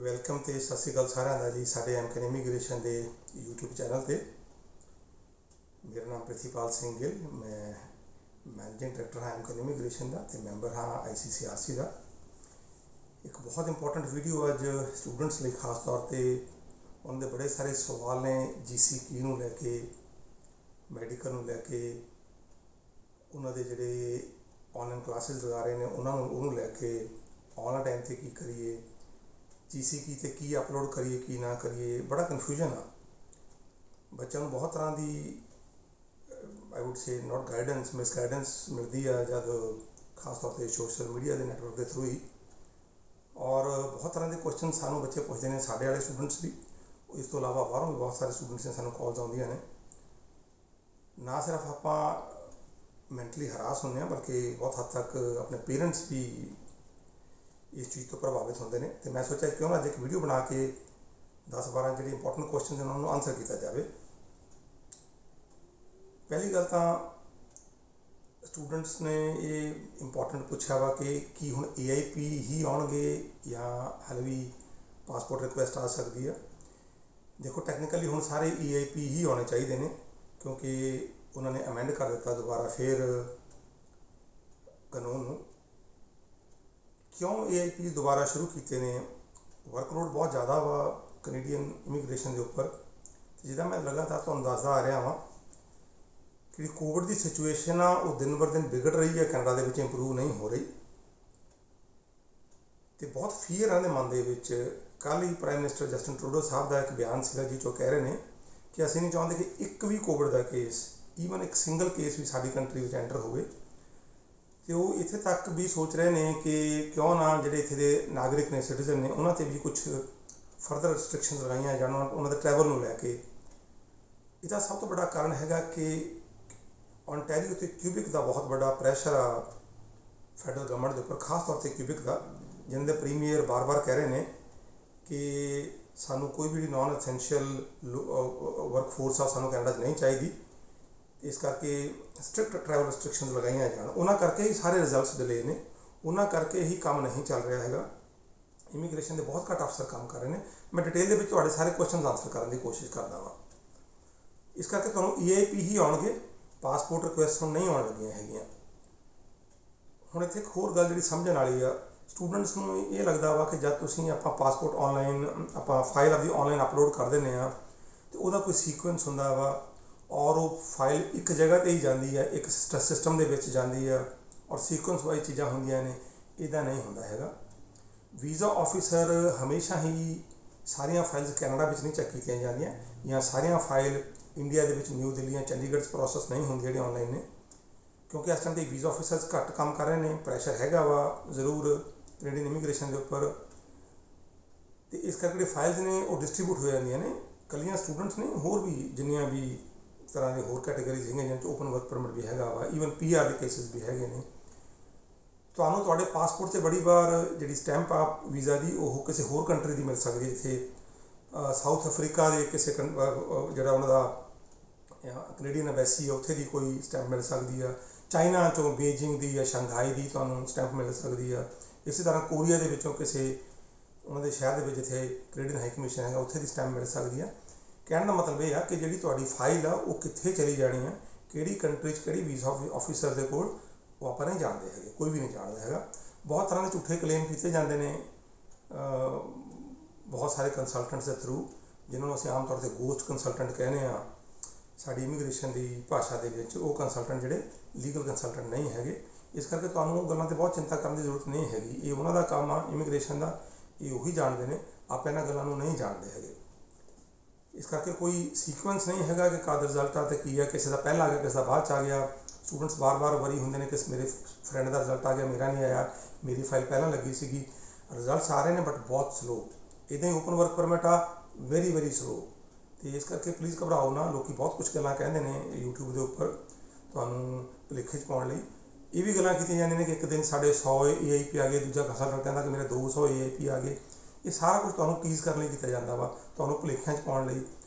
Welcome ਤੇ ਸਤਿ ਸ਼੍ਰੀ ਅਕਾਲ ਸਾਰਿਆਂ ਦਾ ਜੀ ਸਾਡੇ ਐਮਕਨ ਇਮੀਗ੍ਰੇਸ਼ਨ ਦੇ YouTube ਚੈਨਲ ਤੇ। ਮੇਰਾ ਨਾਮ ਪ੍ਰਿਥੀਪਾਲ ਸਿੰਘ ਗਿੱਲ, ਮੈਂ ਮੈਨੇਜਿੰਗ ਡਾਇਰੈਕਟਰ ਹਾਂ ਐਮਕਨ ਇਮੀਗ੍ਰੇਸ਼ਨ ਦਾ ਤੇ ਮੈਂਬਰ ਹਾਂ ICCRC ਦਾ। ਇੱਕ ਬਹੁਤ ਇੰਪੋਰਟੈਂਟ ਵੀਡੀਓ ਅੱਜ ਸਟੂਡੈਂਟਸ ਲਈ ਖਾਸ ਤੌਰ ਤੇ ਉਹਨਾਂ ਦੇ ਬੜੇ ਸਾਰੇ ਸਵਾਲ ਨੇ GCQ ਨੂੰ ਲੈ ਕੇ, ਮੈਡੀਕਲ ਨੂੰ ਲੈ ਕੇ, ਉਹਨਾਂ ਦੇ ਜਿਹੜੇ ਆਨਲਾਈਨ ਕਲਾਸਿਸ ਲਗਾ ਰਹੇ ਨੇ ਉਹਨੂੰ ਲੈ ਕੇ, ਆਨਲਾਈਨ ਟਾਈਮ ਤੇ ਕੀ ਕਰੀਏ, GCQ ਤੇ ਕੀ ਅਪਲੋਡ ਕਰੀਏ ਕੀ ਨਾ ਕਰੀਏ, ਬੜਾ ਕਨਫਿਊਜ਼ਨ ਆ ਬੱਚਿਆਂ ਨੂੰ। ਬਹੁਤ ਤਰ੍ਹਾਂ ਦੀ I would say not guidance, misguidance ਮਿਲਦੀ ਆ ਜਦ ਖਾਸ ਤੌਰ ਤੇ ਸੋਸ਼ਲ ਮੀਡੀਆ ਦੇ ਨੈਟਵਰਕ ਦੇ ਥਰੂ ਹੀ। ਔਰ ਬਹੁਤ ਤਰ੍ਹਾਂ ਦੇ ਕੁਐਸਚਨ ਸਾਨੂੰ ਬੱਚੇ ਪੁੱਛਦੇ ਨੇ, ਸਾਡੇ ਵਾਲੇ ਸਟੂਡੈਂਟਸ ਵੀ, ਇਸ ਤੋਂ ਇਲਾਵਾ ਬਾਹਰੋਂ ਵੀ ਬਹੁਤ ਸਾਰੇ ਸਟੂਡੈਂਟਸ ਨੇ ਸਾਨੂੰ ਕਾਲਸ ਆਉਂਦੀਆਂ ਨੇ। ਨਾ ਸਿਰਫ ਆਪਾਂ ਮੈਂਟਲੀ ਹਰਾਸ ਹੁੰਦੇ ਹਾਂ ਬਲਕਿ ਬਹੁਤ ਹੱਦ ਤੱਕ ਆਪਣੇ ਪੇਰੈਂਟਸ ਵੀ ਇਸ ਚੀਜ਼ ਤੋਂ ਪ੍ਰਭਾਵਿਤ ਹੁੰਦੇ ਨੇ। ਅਤੇ ਮੈਂ ਸੋਚਿਆ ਕਿਉਂ ਨਾ ਅੱਜ ਇੱਕ ਵੀਡੀਓ ਬਣਾ ਕੇ 10-12 ਜਿਹੜੇ ਇੰਪੋਰਟੈਂਟ ਕੁਐਸਚਨ ਉਹਨਾਂ ਨੂੰ ਆਨਸਰ ਕੀਤਾ ਜਾਵੇ। ਪਹਿਲੀ ਗੱਲ ਤਾਂ ਸਟੂਡੈਂਟਸ ਨੇ ਇਹ ਇੰਪੋਰਟੈਂਟ ਪੁੱਛਿਆ ਵਾ ਕਿ ਕੀ ਹੁਣ AIP ਹੀ ਆਉਣਗੇ ਜਾਂ ਹਾਲੇ ਵੀ ਪਾਸਪੋਰਟ ਰਿਕੁਐਸਟ ਆ ਸਕਦੀ ਆ। ਦੇਖੋ ਟੈਕਨੀਕਲੀ ਹੁਣ ਸਾਰੇ AIP ਹੀ ਆਉਣੇ ਚਾਹੀਦੇ ਨੇ ਕਿਉਂਕਿ ਉਹਨਾਂ ਨੇ ਅਮੈਂਡ ਕਰ ਦਿੱਤਾ ਦੁਬਾਰਾ ਫਿਰ ਕਾਨੂੰਨ ਨੂੰ। ਕਿਉਂ AIP ਦੁਬਾਰਾ ਸ਼ੁਰੂ ਕੀਤੇ ਨੇ? ਵਰਕਲੋਡ ਬਹੁਤ ਜ਼ਿਆਦਾ ਵਾ ਕੈਨੇਡੀਅਨ ਇਮੀਗ੍ਰੇਸ਼ਨ ਦੇ ਉੱਪਰ। ਜਿੱਦਾਂ ਮੈਂ ਲਗਾਤਾਰ ਤੁਹਾਨੂੰ ਦੱਸਦਾ ਆ ਰਿਹਾ ਵਾਂ ਕਿ ਕੋਵਿਡ ਦੀ ਸਿਚੁਏਸ਼ਨ ਆ ਉਹ ਦਿਨ ਬਰ ਦਿਨ ਵਿਗੜ ਰਹੀ ਹੈ, ਕੈਨੇਡਾ ਦੇ ਵਿੱਚ ਇੰਪਰੂਵ ਨਹੀਂ ਹੋ ਰਹੀ ਅਤੇ ਬਹੁਤ ਫੀਅਰ ਇਹਨਾਂ ਦੇ ਮਨ ਦੇ ਵਿੱਚ। ਕੱਲ੍ਹ ਹੀ ਪ੍ਰਾਈਮ ਮਿਨਿਸਟਰ ਜਸਟਿਨ ਟਰੂਡੋ ਸਾਹਿਬ ਦਾ ਇੱਕ ਬਿਆਨ ਸੀਗਾ ਜਿਸ 'ਚੋਂ ਕਹਿ ਰਹੇ ਨੇ ਕਿ ਅਸੀਂ ਨਹੀਂ ਚਾਹੁੰਦੇ ਕਿ ਇੱਕ ਵੀ ਕੋਵਿਡ ਦਾ ਕੇਸ, ਈਵਨ ਇੱਕ ਸਿੰਗਲ ਕੇਸ ਵੀ ਸਾਡੀ ਕੰਟਰੀ ਵਿੱਚ ਐਂਟਰ ਹੋਵੇ। ਅਤੇ ਉਹ ਇੱਥੇ ਤੱਕ ਵੀ ਸੋਚ ਰਹੇ ਨੇ ਕਿ ਕਿਉਂ ਨਾ ਜਿਹੜੇ ਇੱਥੇ ਦੇ ਨਾਗਰਿਕ ਨੇ, ਸਿਟੀਜ਼ਨ ਨੇ, ਉਹਨਾਂ 'ਤੇ ਵੀ ਕੁਛ ਫਰਦਰ ਰਿਸਟ੍ਰਿਕਸ਼ਨ ਲਗਾਈਆਂ ਜਾਣ ਉਹਨਾਂ ਦੇ ਟਰੈਵਲ ਨੂੰ ਲੈ ਕੇ। ਇਹਦਾ ਸਭ ਤੋਂ ਵੱਡਾ ਕਾਰਨ ਹੈਗਾ ਕਿ ਓਨਟੈਰੀਓ ਅਤੇ ਕਿਊਬਿਕ ਦਾ ਬਹੁਤ ਵੱਡਾ ਪ੍ਰੈਸ਼ਰ ਆ ਫੈਡਰਲ ਗਵਰਨਮੈਂਟ ਦੇ ਉੱਪਰ, ਖਾਸ ਤੌਰ 'ਤੇ ਕਿਊਬਿਕ ਦਾ, ਜਿਹਨਾਂ ਦੇ ਪ੍ਰੀਮੀਅਰ ਬਾਰ-ਬਾਰ ਕਹਿ ਰਹੇ ਨੇ ਕਿ ਸਾਨੂੰ ਕੋਈ ਵੀ ਨਾਨ ਅਸੈਂਸ਼ੀਅਲ ਵਰਕਫੋਰਸ ਆ ਸਾਨੂੰ ਕੈਨੇਡਾ 'ਚ ਨਹੀਂ ਚਾਹੀਦੀ। ਇਸ ਕਰਕੇ ਸਟ੍ਰਿਕਟ ਟਰੈਵਲ ਰਿਸਟ੍ਰਿਕਸ਼ਨਸ ਲਗਾਈਆਂ ਜਾਣ। ਉਹਨਾਂ ਕਰਕੇ ਹੀ ਸਾਰੇ ਰਿਜ਼ਲਟਸ ਡਿਲੇ ਨੇ, ਉਹਨਾਂ ਕਰਕੇ ਹੀ ਕੰਮ ਨਹੀਂ ਚੱਲ ਰਿਹਾ ਹੈਗਾ। ਇਮੀਗ੍ਰੇਸ਼ਨ ਦੇ ਬਹੁਤ ਘੱਟ ਅਫਸਰ ਕੰਮ ਕਰ ਰਹੇ ਨੇ। ਮੈਂ ਡਿਟੇਲ ਦੇ ਵਿੱਚ ਤੁਹਾਡੇ ਸਾਰੇ ਕੁਐਸਚਨਸ ਆਨਸਰ ਕਰਨ ਦੀ ਕੋਸ਼ਿਸ਼ ਕਰਦਾ ਵਾਂ। ਇਸ ਕਰਕੇ ਤੁਹਾਨੂੰ AIP ਹੀ ਆਉਣਗੇ, ਪਾਸਪੋਰਟ ਰਿਕੁਐਸਟ ਹੁਣ ਨਹੀਂ ਆਉਣ ਲੱਗੀਆਂ ਹੈਗੀਆਂ। ਹੁਣ ਇੱਥੇ ਇੱਕ ਹੋਰ ਗੱਲ ਜਿਹੜੀ ਸਮਝਣ ਵਾਲੀ ਆ, ਸਟੂਡੈਂਟਸ ਨੂੰ ਇਹ ਲੱਗਦਾ ਵਾ ਕਿ ਜਦ ਤੁਸੀਂ ਆਪਾਂ ਪਾਸਪੋਰਟ ਆਨਲਾਈਨ ਆਪਾਂ ਫਾਈਲ ਆਪਦੀ ਆਨਲਾਈਨ ਅਪਲੋਡ ਕਰ ਦਿੰਦੇ ਹਾਂ ਅਤੇ ਉਹਦਾ ਕੋਈ ਸੀਕੁਐਂਸ ਹੁੰਦਾ ਵਾ ਔਰ ਉਹ ਫਾਈਲ ਇੱਕ ਜਗ੍ਹਾ 'ਤੇ ਹੀ ਜਾਂਦੀ ਹੈ, ਇੱਕ ਸਿਸਟਮ ਦੇ ਵਿੱਚ ਜਾਂਦੀ ਆ ਔਰ ਸੀਕੁਐਂਸ ਵਾਈਜ਼ ਚੀਜ਼ਾਂ ਹੁੰਦੀਆਂ ਨੇ। ਇੱਦਾਂ ਨਹੀਂ ਹੁੰਦਾ ਹੈਗਾ। ਵੀਜ਼ਾ ਆਫਿਸਰ ਹਮੇਸ਼ਾ ਹੀ ਸਾਰੀਆਂ ਫਾਈਲਸ ਕੈਨੇਡਾ ਵਿੱਚ ਨਹੀਂ ਚੈੱਕ ਕੀਤੀਆਂ ਜਾਂਦੀਆਂ, ਜਾਂ ਸਾਰੀਆਂ ਫਾਈਲ ਇੰਡੀਆ ਦੇ ਵਿੱਚ ਨਿਊ ਦਿੱਲੀ ਜਾਂ ਚੰਡੀਗੜ੍ਹ 'ਚ ਪ੍ਰੋਸੈਸ ਨਹੀਂ ਹੁੰਦੀ ਜਿਹੜੇ ਆਨਲਾਈਨ ਨੇ, ਕਿਉਂਕਿ ਇਸ ਟਾਈਮ 'ਤੇ ਵੀਜ਼ਾ ਆਫਿਸਰਸ ਘੱਟ ਕੰਮ ਕਰ ਰਹੇ ਨੇ। ਪ੍ਰੈਸ਼ਰ ਹੈਗਾ ਵਾ ਜ਼ਰੂਰ ਕੈਨੇਡੀਅਨ ਇਮੀਗ੍ਰੇਸ਼ਨ ਦੇ ਉੱਪਰ, ਅਤੇ ਇਸ ਕਰਕੇ ਜਿਹੜੇ ਫਾਈਲਸ ਨੇ ਉਹ ਡਿਸਟਰੀਬਿਊਟ ਹੋ ਜਾਂਦੀਆਂ ਨੇ। ਇਕੱਲੀਆਂ ਸਟੂਡੈਂਟਸ ਨੇ, ਹੋਰ ਵੀ ਜਿੰਨੀਆਂ ਵੀ ਤਰ੍ਹਾਂ ਦੇ ਹੋਰ ਕੈਟੇਗਰੀਜ਼ ਹੈਗੀਆਂ ਜਿਹਨਾਂ 'ਚ ਓਪਨ ਵਰਕ ਪਰਮਿਟ ਵੀ ਹੈਗਾ ਵਾ, ਈਵਨ PR ਦੇ ਕੇਸਿਸ ਵੀ ਹੈਗੇ ਨੇ। ਤੁਹਾਨੂੰ ਤੁਹਾਡੇ ਪਾਸਪੋਰਟ 'ਤੇ ਬੜੀ ਵਾਰ ਜਿਹੜੀ ਸਟੈਂਪ ਆ ਵੀਜ਼ਾ ਦੀ ਉਹ ਕਿਸੇ ਹੋਰ ਕੰਟਰੀ ਦੀ ਮਿਲ ਸਕਦੀ ਹੈ। ਜਿੱਥੇ ਸਾਊਥ ਅਫਰੀਕਾ ਦੇ ਕਿਸੇ ਜਿਹੜਾ ਉਹਨਾਂ ਦਾ ਕੈਨੇਡੀਅਨ ਐਮਬੈਸੀ ਆ ਉੱਥੇ ਦੀ ਕੋਈ ਸਟੈਂਪ ਮਿਲ ਸਕਦੀ ਆ। ਚਾਈਨਾ 'ਚੋਂ ਬੀਜਿੰਗ ਦੀ ਜਾਂ ਸ਼ੰਘਾਈ ਦੀ ਤੁਹਾਨੂੰ ਸਟੈਂਪ ਮਿਲ ਸਕਦੀ ਆ। ਇਸੇ ਤਰ੍ਹਾਂ ਕੋਰੀਆ ਦੇ ਵਿੱਚੋਂ ਕਿਸੇ ਉਹਨਾਂ ਦੇ ਸ਼ਹਿਰ ਦੇ ਵਿੱਚ ਜਿੱਥੇ ਕੈਨੇਡੀਅਨ ਹਾਈ ਕਮਿਸ਼ਨ ਹੈਗਾ ਉੱਥੇ ਦੀ ਸਟੈਂਪ ਮਿਲ ਸਕਦੀ ਆ। ਕਹਿਣ ਦਾ ਮਤਲਬ ਇਹ ਆ ਕਿ ਜਿਹੜੀ ਤੁਹਾਡੀ ਫਾਈਲ ਆ ਉਹ ਕਿੱਥੇ ਚਲੀ ਜਾਣੀ ਆ, ਕਿਹੜੀ ਕੰਟਰੀ 'ਚ ਕਿਹੜੀ ਵੀਜ਼ਾ ਆਫਿਸਰ ਦੇ ਕੋਲ, ਉਹ ਆਪਾਂ ਨਹੀਂ ਜਾਣਦੇ ਹੈਗੇ, ਕੋਈ ਵੀ ਨਹੀਂ ਜਾਣਦਾ ਹੈਗਾ। ਬਹੁਤ ਤਰ੍ਹਾਂ ਦੇ ਝੂਠੇ ਕਲੇਮ ਕੀਤੇ ਜਾਂਦੇ ਨੇ ਬਹੁਤ ਸਾਰੇ ਕੰਸਲਟੈਂਟਸ ਦੇ ਥਰੂ, ਜਿਹਨਾਂ ਨੂੰ ਅਸੀਂ ਆਮ ਤੌਰ 'ਤੇ ਗੋਸਟ ਕੰਸਲਟੈਂਟ ਕਹਿੰਦੇ ਹਾਂ ਸਾਡੀ ਇਮੀਗ੍ਰੇਸ਼ਨ ਦੀ ਭਾਸ਼ਾ ਦੇ ਵਿੱਚ। ਉਹ ਕੰਸਲਟੈਂਟ ਜਿਹੜੇ ਲੀਗਲ ਕੰਸਲਟੈਂਟ ਨਹੀਂ ਹੈਗੇ। ਇਸ ਕਰਕੇ ਤੁਹਾਨੂੰ ਉਹ ਗੱਲਾਂ 'ਤੇ ਬਹੁਤ ਚਿੰਤਾ ਕਰਨ ਦੀ ਜ਼ਰੂਰਤ ਨਹੀਂ ਹੈਗੀ। ਇਹ ਉਹਨਾਂ ਦਾ ਕੰਮ ਆ ਇਮੀਗ੍ਰੇਸ਼ਨ ਦਾ, ਇਹ ਉਹੀ ਜਾਣਦੇ ਨੇ, ਆਪਾਂ ਇਹਨਾਂ ਗੱਲਾਂ ਨੂੰ ਨਹੀਂ ਜਾਣਦੇ ਹੈਗੇ। ਇਸ ਕਰਕੇ ਕੋਈ ਸੀਕੁਐਂਸ ਨਹੀਂ ਹੈਗਾ ਕਿ ਕਦ ਰਿਜ਼ਲਟ ਆ ਅਤੇ ਕੀ ਆ, ਕਿਸੇ ਦਾ ਪਹਿਲਾਂ ਆ ਗਿਆ ਕਿਸੇ ਦਾ ਬਾਅਦ 'ਚ ਆ ਗਿਆ। ਸਟੂਡੈਂਟਸ ਵਾਰ-ਵਾਰ ਵਰੀ ਹੁੰਦੇ ਨੇ ਕਿ ਮੇਰੇ ਫਰੈਂਡ ਦਾ ਰਿਜ਼ਲਟ ਆ ਗਿਆ, ਮੇਰਾ ਨਹੀਂ ਆਇਆ, ਮੇਰੀ ਫਾਈਲ ਪਹਿਲਾਂ ਲੱਗੀ ਸੀਗੀ। ਰਿਜ਼ਲਟਸ ਆ ਰਹੇ ਨੇ ਬਟ ਬਹੁਤ ਸਲੋ। ਇੱਦਾਂ ਹੀ ਓਪਨ ਵਰਕ ਪਰਮਿਟ ਆ, ਵੈਰੀ ਸਲੋ। ਅਤੇ ਇਸ ਕਰਕੇ ਪਲੀਜ਼ ਘਬਰਾਓ ਨਾ। ਲੋਕ ਬਹੁਤ ਕੁਛ ਗੱਲਾਂ ਕਹਿੰਦੇ ਨੇ YouTube ਦੇ ਉੱਪਰ ਤੁਹਾਨੂੰ ਭੁਲੇਖੇ 'ਚ ਪਾਉਣ ਲਈ। ਇਹ ਵੀ ਗੱਲਾਂ ਕੀਤੀਆਂ ਜਾਂਦੀਆਂ ਨੇ ਕਿ ਇੱਕ ਦਿਨ ਸਾਡੇ 100 AIP ਆ ਗਏ, ਦੂਜਾ ਕੰਸਲਟੈਂਟ ਕਹਿੰਦਾ ਕਿ ਮੇਰੇ 200 AIP ਆ ਗਏ। ਇਹ ਸਾਰਾ ਕੁਝ ਤੁਹਾਨੂੰ ਟੀਜ਼ ਕਰਨ ਲਈ ਕੀਤਾ ਜਾਂਦਾ ਵਾ, ਤੁਹਾਨੂੰ ਭੁਲੇਖਿਆਂ 'ਚ ਪਾਉਣ ਲਈ।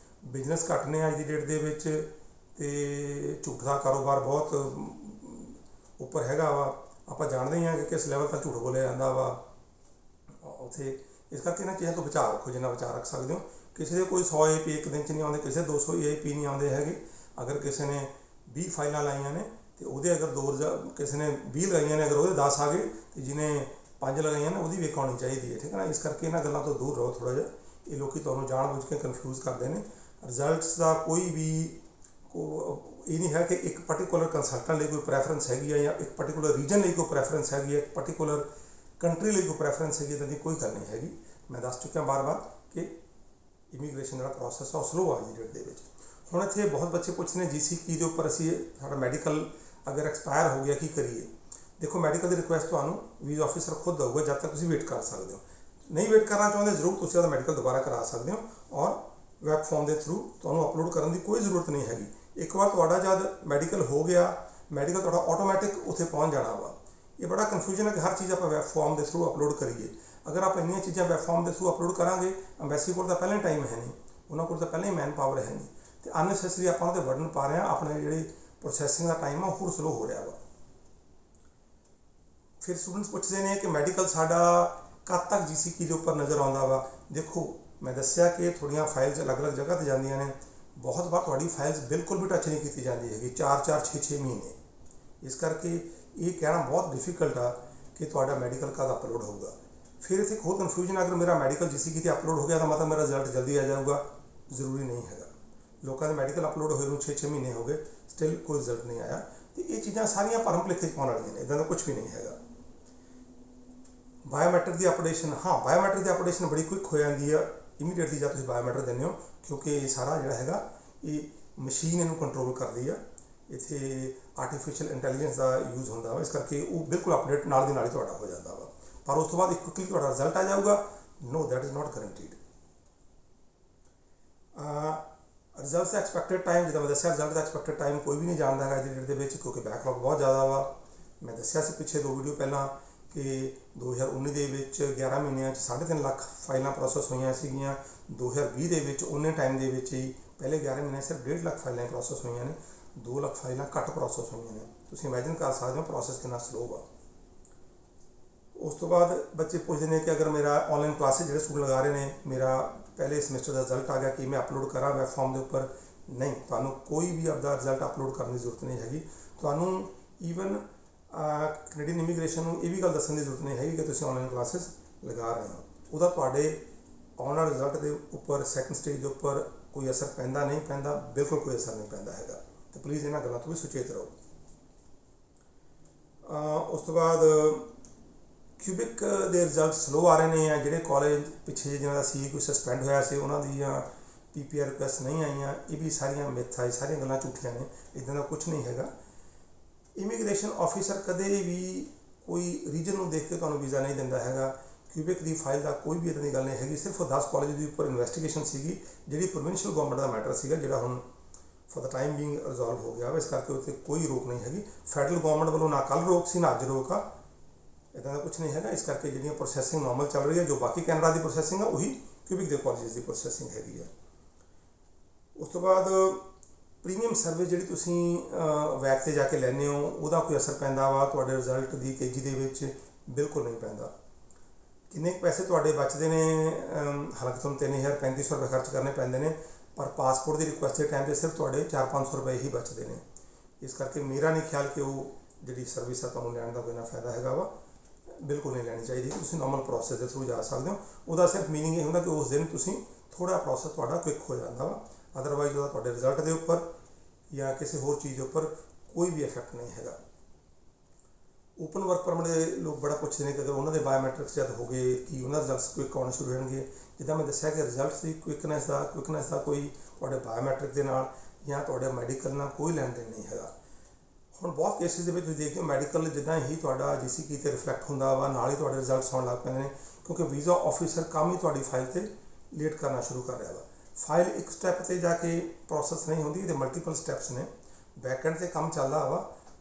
ਬਿਜ਼ਨਸ ਘੱਟ ਨੇ ਅੱਜ ਦੀ ਡੇਟ ਦੇ ਵਿੱਚ ਅਤੇ ਝੂਠ ਦਾ ਕਾਰੋਬਾਰ ਬਹੁਤ ਉੱਪਰ ਹੈਗਾ ਵਾ। ਆਪਾਂ ਜਾਣਦੇ ਹੀ ਹਾਂ ਕਿ ਕਿਸ ਲੈਵਲ ਤੱਕ ਝੂਠ ਬੋਲਿਆ ਜਾਂਦਾ ਵਾ ਉੱਥੇ इस करके इन्हां चीज़ों तो बचा रखो जिन्ना बचा रख सकते हो। किसी के कोई 100 AP एक दिन च नहीं आते, किसी 200 AP नहीं आते है। अगर किसी ने 20 फाइलों लाइया ने तो वो अगर 2 किसी ने 20 लगाइया ने, अगर वो 10 आ गए तो जिन्हें 5 लगाइया ने वो भी एक आनी चाहिए है। ठीक है ना। इस करके इन्होंने गलों तो दूर रहो थोड़ा जहा। ये लोग तुहानूं जान बुझ के कन्फ्यूज़ करते हैं। रिजल्ट्स का कोई भी ये नहीं है कि एक पर्टिकुलर कंसल्टेंट लिए कोई प्रैफरेंस हैगी है, या एक पर्टिकुलर रीजन लिए कोई प्रैफरेंस हैगी है, एक पर्टिकुलर कंट्री लिए कोई प्रैफरेंस हैगी, इदां दी कोई गल नहीं हैगी। मैं दस चुकिया बार बार कि इमीग्रेशन का प्रोसैस है स्लो आ जी डेट के। हुण इत्थे बहुत बच्चे पुछते हैं GCQ के उपर असीं साडा मैडिकल अगर एक्सपायर हो गया की करिए। देखो मैडिकल की रिक्वेस्ट तुहानूं वीज़ा ऑफिसर खुद दूगा, जब तक तुसीं वेट कर सकते हो। नहीं वेट करना चाहते जरूर तुसीं अपना मैडिकल दोबारा करा सकते हो, और वैब फॉर्म के थ्रू तुहानूं अपलोड करने की कोई जरूरत नहीं हैगी। एक बार तुहाडा जब मैडिकल हो गया, मैडिकल तुहाडा ऑटोमैटिक उत्थे पहुँच जाना वा। ये बड़ा कन्फ्यूजन है कि हर चीज़ आप वैब फॉर्म के थ्रू अपलोड करिए। अगर आप इन्नियां चीज़ां वैब फॉर्म के थ्रू अपलोड करांगे, अंबैसी को पहले टाइम है नहीं, उन्होंने को पहले ही मैन पावर है नहीं, तो अननैसेसरी आप बर्डन पा रहे हैं। अपने जी प्रोसैसिंग का टाइम है होर स्लो हो रहा वा। फिर स्टूडेंट्स पुछते हैं कि मैडिकल साडा कद तक GCQ के उपर नज़र आता वा। देखो मैं दसिया कि थोड़ियां फाइल्स अलग अलग जगह पर जांदियां ने। बहुत बार तुहाडी फाइल्स बिल्कुल भी टच नहीं की जाती है, 4-4 6-6 महीने। इस करके ये कहना बहुत डिफिकल्ट आ कि तुहाडा मैडिकल कद अपलोड होगा। फिर इत्थे एक होर कन्फ्यूजन, अगर मेरा मैडिकल GCQ ते अपलोड हो गया तो मतलब मेरा रिजल्ट जल्दी आ जाऊगा, जरूरी नहीं है। लोगों के मैडिकल अपलोड होए 6-6 महीने हो गए, स्टिल कोई रिजल्ट नहीं आया। तो ये चीज़ां सारियां भरम भुलेखे पाउण वालियां ने, इदां दा कुछ भी नहीं है। बायोमैट्रिक की अपडेशन, हाँ बायोमैट्रिक की अपडेशन बड़ी क्विक हो जाती है इमीडिएटली जब तुम बायोमैट्रिक देने हो, क्योंकि ये सारा जोड़ा है ये मशीन इनू कंट्रोल करती है। इत्थे आर्टिफिशियल इंटैलीजेंस का यूज़ होता वा, इस करके वो बिल्कुल अपडेट नाल दी नाल ही तुहाडा हो जाता वा। पर उस तो बाद एक क्विकली तुहाडा रिजल्ट आ जाऊगा, no that is not guaranteed. Result का एक्सपैक्टेड टाइम, जिदा मैं दसिया रिजल्ट का एक्सपैक्टेड टाइम कोई भी नहीं जानता है अज की डेट, क्योंकि बैकलॉग बहुत ज़्यादा वा। मैं दसिया से पिछे 2 वीडियो पहला कि 2019 के 11 महीनों 3.5 लाख फाइलें प्रोसैस हुई सीगियां। 2020 के उन्ने टाइम के ही पहले 11 महीने सिर्फ 1.5 लाख फाइलें प्रोसैस हुई ने, 2 लाख फाइलें घट प्रोसैस हुई ने। तुम इमैजिन कर सकते हो प्रोसैस कितना स्लो वा। उस तो बाद बच्चे पूछते हैं कि अगर मेरा ऑनलाइन क्लासेज जो स्टूडेंट लगा रहे हैं, मेरा पहले सेमेस्टर का रिजल्ट आ गया कि मैं अपलोड करा वैब फॉर्म के उपर, नहीं, तुहानूं कोई भी अपना रिजल्ट अपलोड करने की जरूरत नहीं हैगी। तुहानूं ईवन कैनेडियन इमीग्रेशन को यह भी गल दसण की जरूरत नहीं है कि तुसीं ऑनलाइन क्लासेस लगा रहे हो, वह तुहाडे आने वाले रिजल्ट के उपर सैकेंड स्टेज के उपर कोई असर पैंदा नहीं पैंदा, बिल्कुल कोई असर नहीं पैंदा है। तो प्लीज़ इन्हां गल्लां तो भी सुचेत रहो। उस तो बाद क्यूबिक के रिजल्ट स्लो आ रहे हैं। जोड़े कॉलेज पिछे जिन्हों का कोई सस्पेंड होया से उन्होंने PPR रिक्वेस्ट नहीं आईयां, ये भी सारियां मिथ है, सारियां गल्लां झूठियां ने, इदां दा कुछ नहीं है। इमीग्रेशन ऑफिसर कदे भी कोई रीजन को देख के तुहानूं वीज़ा नहीं दिंदा है। क्यूबिक की फाइल का कोई भी इदां दी गल नहीं हैगी। सिर्फ 10 कॉलेज के उपर इन्वेस्टिगेशन सी जी प्रोविंशियल गवर्नमेंट का मैटर सीगा, जिहड़ा हुण for the time being resolve हो गया। इस करके उत्ते कोई रोक नहीं हैगी। फैडरल गवर्नमेंट वालों ना कल रोक सी ना अज रोक आ, इदां दा कुछ नहीं है। इस करके जिहड़ियां प्रोसैसिंग नॉर्मल चल रही है, जो बाकी कैनेडा की प्रोसैसिंग है वही क्यूबिक के कॉलेज की प्रोसैसिंग हैगी है। उस तो बाद प्रीमियम सर्विस जी वैब से जाके लैने हो, वह कोई असर पैंदा वा तुहाडे रिजल्ट की तेजी दे विच? बिल्कुल नहीं पैंदा। किन्ने पैसे तुहाडे बचते हैं, हालांकि तुहानूं 3035 रुपये खर्च करने पैंदे ने, पर पासपोर्ट की रिक्वेस्ट के टाइम पर सिर्फ तुहाडे 400-500 रुपये ही बचते हैं। इस करके मेरा नहीं ख्याल कि वो जी सर्विस है तुहानूं लैण का कोई ना फायदा है वा, बिल्कुल नहीं लैनी चाहिए। तुसीं नॉर्मल प्रोसैस के थ्रू जा सकते हो। वह सिर्फ मीनिंग ये होंदा कि उस दिन तुसीं थोड़ा प्रोसैस तुहाडा क्विक हो जाता वा, अदरवाइज वह तुहाडे रिजल्ट के उपर या किसी होर चीज़ के उपर कोई भी इफैक्ट नहीं है। ओपन वर्क परमिट के लोग बड़ा पुछते हैं कि अगर उन्होंने बायोमैट्रिक्स जब हो गए कि उन्होंने रिजल्ट क्विक आने शुरू होंगे। जिदा मैं दसिया कि रिजल्ट की क्विकनेस का कोई तुहाडे बायोमैट्रिक के नाल या तुहाडे मैडिकल नाल कोई लैन देन नहीं है। हुण बहुत केसिस दे विच तुसीं देखदे हो मैडिकल जिद्दां ही तुहाडा GCQ ते रिफ्लैक्ट हुंदा वा, नाल ही तुहाडे रिजल्ट्स आउण लग पैंदे ने, क्योंकि वीज़ा ऑफिसर काम ही तुहाडी फाइल ते लेट करना शुरू कर रहा वा। फाइल एक स्टैप से जाके प्रोसैस नहीं होती, ये मल्टीपल स्टैप्स ने, बैकएंड से काम चल रहा वा,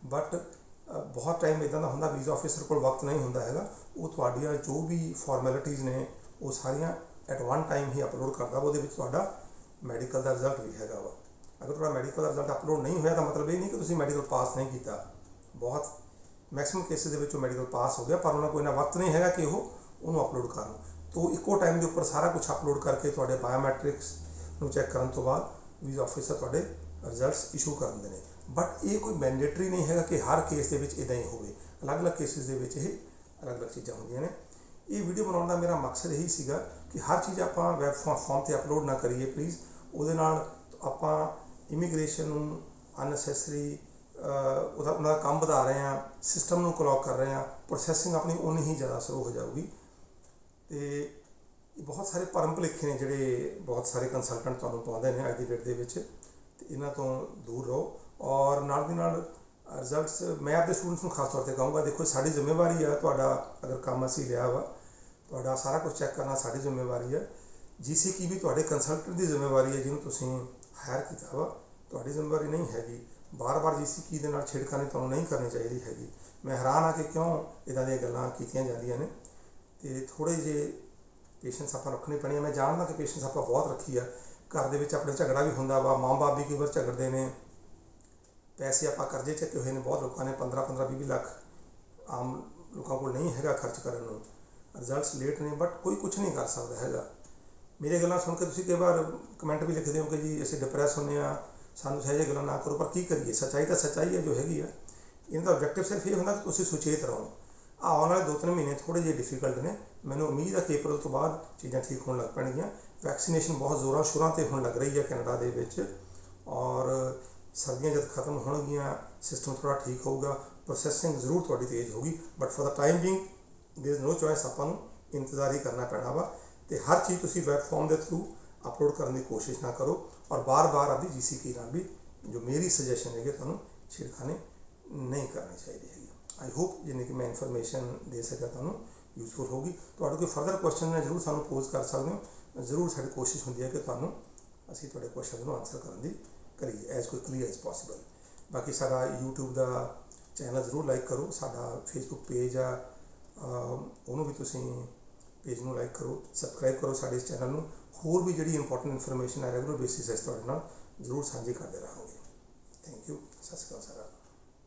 बट बहुत टाइम इदां दा हुंदा वीज़ा ऑफिसर को वक्त नहीं होंदा हैगा। वो तुहाडियां जो भी फॉर्मैलिटीज़ ने वो सारियां एट वन टाइम ही अपलोड करदा, वो तुहाडा मैडिकल का रिजल्ट भी हैगा वा। अगर तुहाडा मैडिकल का रिजल्ट अपलोड नहीं होया तो मतलब ये नहीं कि तुसीं मैडिकल पास नहीं किया। बहुत मैक्सिमम केसिस दे विच मैडिकल पास हो गया, पर उन्होंने कोई ना वक्त नहीं है कि वो उन्होंने अपलोड कर। तो ਇੱਕੋ ਟਾਈਮ ਦੇ ਉੱਪਰ ਸਾਰਾ ਕੁਝ ਅਪਲੋਡ ਕਰਕੇ ਤੁਹਾਡੇ ਬਾਇਓਮੈਟ੍ਰਿਕਸ ਨੂੰ ਚੈੱਕ ਕਰਨ ਤੋਂ ਬਾਅਦ ਵੀਜ਼ਾ ਆਫਿਸਰ ਤੁਹਾਡੇ ਰਿਜ਼ਲਟਸ ਇਸ਼ੂ ਕਰ ਦਿੰਦੇ ਨੇ। ਬਟ ਇਹ ਕੋਈ ਮੈਂਡੇਟਰੀ ਨਹੀਂ ਹੈਗਾ ਕਿ ਹਰ ਕੇਸ ਦੇ ਵਿੱਚ ਇੱਦਾਂ ਹੀ ਹੋਵੇ, ਅਲੱਗ-ਅਲੱਗ ਕੇਸਿਸ ਦੇ ਵਿੱਚ ਇਹ ਅਲੱਗ-ਅਲੱਗ ਚੀਜ਼ਾਂ ਹੁੰਦੀਆਂ ਨੇ। ਇਹ ਵੀਡੀਓ ਬਣਾਉਣ ਦਾ ਮੇਰਾ ਮਕਸਦ ਇਹੀ ਸੀਗਾ ਕਿ ਹਰ ਚੀਜ਼ ਆਪਾਂ ਵੈਬ ਫਾਰਮ 'ਤੇ ਅਪਲੋਡ ਨਾ ਕਰੀਏ ਪਲੀਜ਼। ਉਹਦੇ ਨਾਲ ਆਪਾਂ ਇਮੀਗ੍ਰੇਸ਼ਨ ਨੂੰ ਅਨਨੈਸੈਸਰੀ ਉਹਨਾਂ ਦਾ ਕੰਮ ਵਧਾ ਰਹੇ ਹਾਂ, ਸਿਸਟਮ ਨੂੰ ਕਲੌਕ ਕਰ ਰਹੇ ਹਾਂ, ਪ੍ਰੋਸੈਸਿੰਗ ਆਪਣੀ ਉਨੀ ਹੀ ਜ਼ਿਆਦਾ ਸਲੋ ਹੋ ਜਾਊਗੀ। ਅਤੇ ਬਹੁਤ ਸਾਰੇ ਭਰਮ ਭੁਲੇਖੇ ਨੇ ਜਿਹੜੇ ਬਹੁਤ ਸਾਰੇ ਕੰਸਲਟੈਂਟ ਤੁਹਾਨੂੰ ਪਾਉਂਦੇ ਨੇ ਅੱਜ ਦੀ ਡੇਟ ਦੇ ਵਿੱਚ, ਅਤੇ ਇਹਨਾਂ ਤੋਂ ਦੂਰ ਰਹੋ। ਔਰ ਨਾਲ ਦੀ ਨਾਲ ਰਿਜ਼ਲਟਸ ਮੈਂ ਆਪਣੇ ਸਟੂਡੈਂਟਸ ਨੂੰ ਖਾਸ ਤੌਰ 'ਤੇ ਕਹੂੰਗਾ, ਦੇਖੋ ਸਾਡੀ ਜ਼ਿੰਮੇਵਾਰੀ ਆ ਤੁਹਾਡਾ ਅਗਰ ਕੰਮ ਅਸੀਂ ਲਿਆ ਵਾ, ਤੁਹਾਡਾ ਸਾਰਾ ਕੁਝ ਚੈੱਕ ਕਰਨਾ ਸਾਡੀ ਜ਼ਿੰਮੇਵਾਰੀ ਹੈ। GCK ਵੀ ਤੁਹਾਡੇ ਕੰਸਲਟੈਂਟ ਦੀ ਜ਼ਿੰਮੇਵਾਰੀ ਹੈ ਜਿਹਨੂੰ ਤੁਸੀਂ ਹਾਇਰ ਕੀਤਾ ਵਾ, ਤੁਹਾਡੀ ਜ਼ਿੰਮੇਵਾਰੀ ਨਹੀਂ ਹੈਗੀ। ਬਾਰ-ਬਾਰ GCK ਦੇ ਨਾਲ ਛੇੜਖਾਨੀ ਤੁਹਾਨੂੰ ਨਹੀਂ ਕਰਨੀ ਚਾਹੀਦੀ ਹੈਗੀ। ਮੈਂ ਹੈਰਾਨ ਆ ਕਿ ਕਿਉਂ ਇੱਦਾਂ ਦੀਆਂ ਗੱਲਾਂ ਕੀਤੀਆਂ ਜਾਂਦੀਆਂ ਨੇ, ਅਤੇ ਥੋੜ੍ਹੇ ਜਿਹੇ ਪੇਸ਼ੈਂਸ ਆਪਾਂ ਰੱਖਣੀ ਪੈਣੀ ਹੈ। ਮੈਂ ਜਾਣਦਾ ਕਿ ਪੇਸ਼ੈਂਸ ਆਪਾਂ ਬਹੁਤ ਰੱਖੀ ਆ, ਘਰ ਦੇ ਵਿੱਚ ਆਪਣੇ ਝਗੜਾ ਵੀ ਹੁੰਦਾ ਵਾ, ਮਾਂ ਬਾਪ ਵੀ ਕਈ ਵਾਰ ਝਗੜਦੇ ਨੇ, ਪੈਸੇ ਆਪਾਂ ਕਰਜ਼ੇ ਚੱਕੇ ਹੋਏ ਨੇ ਬਹੁਤ ਲੋਕਾਂ ਨੇ, 15-15, 20 ਲੱਖ ਆਮ ਲੋਕਾਂ ਕੋਲ ਨਹੀਂ ਹੈਗਾ ਖਰਚ ਕਰਨ ਨੂੰ। ਰਿਜ਼ਲਟਸ ਲੇਟ ਨੇ ਬਟ ਕੋਈ ਕੁਛ ਨਹੀਂ ਕਰ ਸਕਦਾ ਹੈਗਾ। ਮੇਰੀਆਂ ਗੱਲਾਂ ਸੁਣ ਕੇ ਤੁਸੀਂ ਕਈ ਵਾਰ ਕਮੈਂਟ ਵੀ ਲਿਖਦੇ ਹੋ ਕਿ ਜੀ ਅਸੀਂ ਡਿਪਰੈਸ ਹੁੰਦੇ ਹਾਂ, ਸਾਨੂੰ ਸਹੀ ਜਿਹੀ ਗੱਲਾਂ ਨਾ ਕਰੋ, ਪਰ ਕੀ ਕਰੀਏ, ਸੱਚਾਈ ਤਾਂ ਸੱਚਾਈ ਹੈ ਜੋ ਹੈਗੀ ਆ। ਇਹਨਾਂ ਦਾ ਆਬਜੈਕਟਿਵ ਸਿਰਫ ਇਹ ਹੁੰਦਾ ਕਿ ਤੁਸੀਂ ਸੁਚੇਤ ਰਹੋ। ਆਉਣ ਵਾਲੇ 2-3 ਮਹੀਨੇ ਥੋੜ੍ਹੇ ਜਿਹੇ ਡਿਫੀਕਲਟ ਨੇ, ਮੈਨੂੰ ਉਮੀਦ ਹੈ ਕਿ ਅਪ੍ਰੈਲ ਤੋਂ ਬਾਅਦ ਚੀਜ਼ਾਂ ਠੀਕ ਹੋਣ ਲੱਗ ਪੈਣਗੀਆਂ। ਵੈਕਸੀਨੇਸ਼ਨ ਬਹੁਤ ਜ਼ੋਰਾਂ ਸ਼ੋਰਾਂ 'ਤੇ ਹੁਣ ਲੱਗ ਰਹੀ ਹੈ ਕੈਨੇਡਾ ਦੇ ਵਿੱਚ, ਔਰ ਸਰਦੀਆਂ ਜਦ ਖਤਮ ਹੋਣਗੀਆਂ ਸਿਸਟਮ ਥੋੜ੍ਹਾ ਠੀਕ ਹੋਊਗਾ, ਪ੍ਰੋਸੈਸਿੰਗ ਜ਼ਰੂਰ ਤੁਹਾਡੀ ਤੇਜ਼ ਹੋਊਗੀ। But for the time being there is no choice, ਆਪਾਂ ਨੂੰ ਇੰਤਜ਼ਾਰ ਹੀ ਕਰਨਾ ਪੈਣਾ ਵਾ। ਅਤੇ ਹਰ ਚੀਜ਼ ਤੁਸੀਂ ਵੈਬ ਫਾਰਮ ਦੇ ਥਰੂ ਅਪਲੋਡ ਕਰਨ ਦੀ ਕੋਸ਼ਿਸ਼ ਨਾ ਕਰੋ, ਔਰ ਬਾਰ-ਬਾਰ ਆਪਦੀ GCK ਨਾਲ ਵੀ ਜੋ ਮੇਰੀ ਸੁਜੈਸ਼ਨ ਹੈਗੀ ਤੁਹਾਨੂੰ ਛੇੜਖਾਨੀ ਨਹੀਂ ਕਰਨੀ ਚਾਹੀਦੀ ਹੈਗੀ। ਆਈ ਹੋਪ ਜਿੰਨੀ ਕਿ ਮੈਂ ਇਨਫੋਰਮੇਸ਼ਨ ਦੇ ਸਕਿਆ ਤੁਹਾਨੂੰ ਯੂਜ਼ਫੁਲ ਹੋਊਗੀ। ਤੁਹਾਡੇ ਕੋਈ ਫਰਦਰ ਕੁਐਸਚਨ ਨੇ ਜ਼ਰੂਰ ਸਾਨੂੰ ਪੋਜ਼ ਕਰ ਸਕਦੇ ਹੋ। ਜ਼ਰੂਰ ਸਾਡੀ ਕੋਸ਼ਿਸ਼ ਹੁੰਦੀ ਹੈ ਕਿ ਤੁਹਾਨੂੰ ਅਸੀਂ ਤੁਹਾਡੇ ਕੁਐਸਚਨ ਨੂੰ ਆਨਸਰ ਕਰਨ ਦੀ ਕਰੀਏ ਐਜ਼ ਕੁਇਕਲੀ ਐਜ਼ ਪੋਸੀਬਲ। ਬਾਕੀ ਸਾਡਾ YouTube ਦਾ ਚੈਨਲ ਜ਼ਰੂਰ ਲਾਈਕ ਕਰੋ, ਸਾਡਾ ਫੇਸਬੁੱਕ ਪੇਜ ਆ ਉਹਨੂੰ ਵੀ ਤੁਸੀਂ ਪੇਜ ਨੂੰ ਲਾਈਕ ਕਰੋ, ਸਬਸਕ੍ਰਾਈਬ ਕਰੋ ਸਾਡੇ ਇਸ ਚੈਨਲ ਨੂੰ। ਹੋਰ ਵੀ ਜਿਹੜੀ ਇੰਪੋਰਟੈਂਟ ਇਨਫੋਰਮੇਸ਼ਨ ਹੈ ਰੈਗੂਲਰ ਬੇਸਿਸ ਇਸ ਤੁਹਾਡੇ ਨਾਲ ਜ਼ਰੂਰ ਸਾਂਝੀ ਕਰਦੇ ਰਹਾਂਗੇ। ਥੈਂਕ ਯੂ, ਸਤਿ ਸ਼੍ਰੀ ਅਕਾਲ ਸਾਰਾ।